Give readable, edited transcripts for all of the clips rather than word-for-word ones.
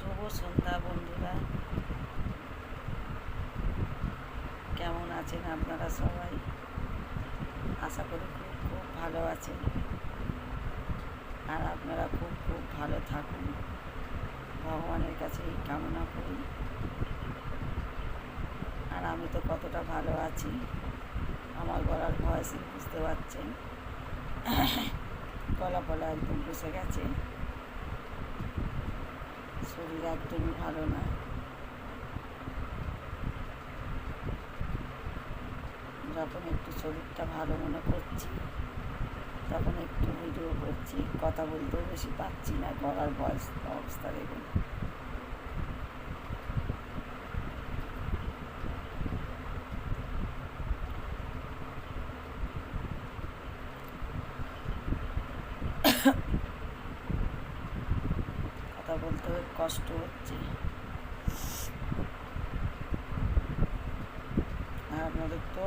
শুভ সন্ধ্যা বন্ধুরা, কেমন আছেন আপনারা সবাই? আশা করি খুব খুব ভালো আছেন, আর আপনারা খুব খুব ভালো থাকুন, ভগবানের কাছে এই কামনা করি। আর আমি তো কতটা ভালো আছি আমার গলার ভয়েসই বুঝতে পারছেন। গলা ফলা একদম বসে গেছে, শরীর একদমই ভালো না। যখন একটু শরীরটা ভালো মনে করছি তখন একটু ভিডিও করছি, কথা বলতেও বেশি পাচ্ছি না, গলার ভয়েস অবস্থা দেখুন। কথা বলতেও কষ্ট হচ্ছে। আর আপনাদের তো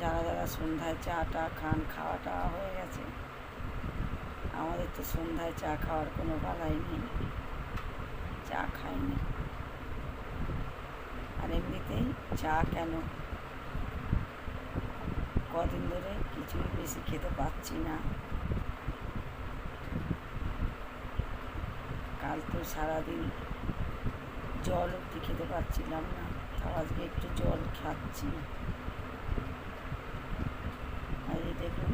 যারা যারা সন্ধ্যায় চা টা খান, খাওয়া টাওয়া হয়ে গেছে। আমাদের তো সন্ধ্যায় চা খাওয়ার কোনো বালাই নেই, চা খাইনি। আর এমনিতেই চা কেন, কদিন ধরে কিছুই বেশি খেতে পাচ্ছি না। কাল তো সারাদিন জল অবধি খেতে পারছিলাম না, তাও আজকে একটু জল খাচ্ছি। আর এই দেখুন,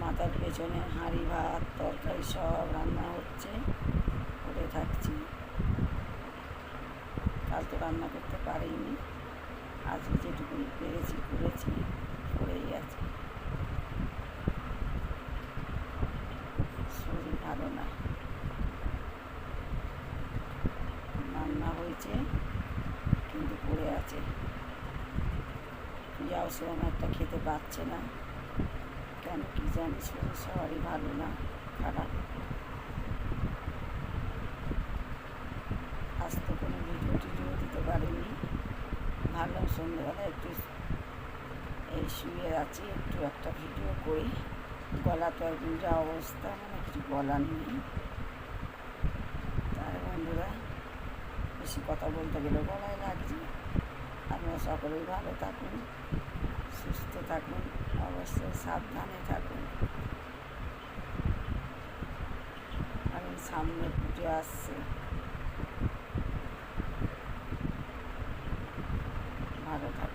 মাথার পেছনে হাঁড়ি ভাত তরকারি সব রান্না হচ্ছে, করে থাকছি। কাল তো রান্না করতে পারিনি, আজকে যেটুকু পেরেছি করেছি, করেই আছি। শরীর ভালো না, রান্না হয়েছে কিন্তু পড়ে আছে। যাও সেরকম একটা খেতে পাচ্ছে না, কেন কি জানি, শরীর সবারই ভালো না, খারাপ। আজ তো কোনো ভিডিও টিডিও দিতে পারিনি, ভাবলাম সন্ধ্যেবেলা একটু এই শুয়ে আছি, একটু একটা ভিডিও করি। গলা তো একদম যা অবস্থা, মানে কিছু বলার নেই। তাহলে বন্ধুরা, বেশি কথা বলতে গেলে গলায় লাগছে। আপনারা সকলেই ভালো থাকুন, সুস্থ থাকুন, অবশ্যই সাবধানে থাকুন। কারণ সামনে পুজো আসছে। ভালো থাকুন।